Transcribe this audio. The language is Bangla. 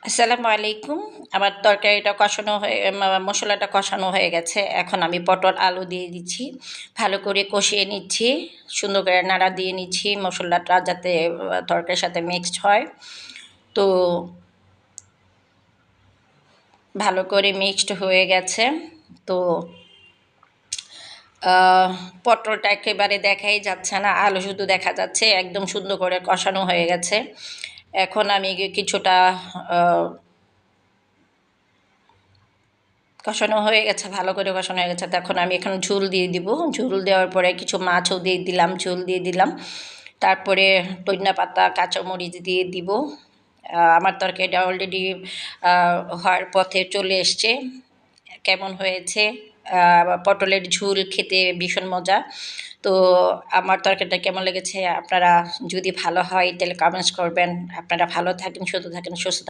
আসসালামু আলাইকুম। আমার তরকারিটা কষানো হয়ে মশলাটা কষানো হয়ে গেছে। এখন আমি পটল, আলু দিয়ে দিচ্ছি। ভালো করে কষিয়ে নিচ্ছি। সুন্দর করে নাড়া দিয়ে নিচ্ছি মশলাটা যাতে তরকারির সাথে মিক্সড হয়। তো ভালো করে মিক্সড হয়ে গেছে। তো পটলটা একেবারে দেখাই যাচ্ছে না, আলু শুধু দেখা যাচ্ছে। একদম সুন্দর করে কষানো হয়ে গেছে। এখন আমি কিছুটা কষানো হয়ে গেছে, ভালো করে কষানো হয়ে গেছে। তখন আমি এখন ঝোল দিয়ে দিব। ঝোল দেওয়ার পরে কিছু মাছও দিয়ে দিলাম, ঝোল দিয়ে দিলাম। তারপরে ধনিয়া পাতা, কাঁচামরিচ দিয়ে দিব। আমার তরকারিটা অলরেডি হওয়ার পথে চলে এসছে। কেমন হয়েছে? পটলের ঝোল খেতে ভীষণ মজা। তো আমার তরকারিটা কেমন লেগেছে আপনারা যদি ভালো হয় তাহলে কমেন্টস করবেন। আপনারা ভালো থাকেন, সুস্থ থাকেন, সুস্থ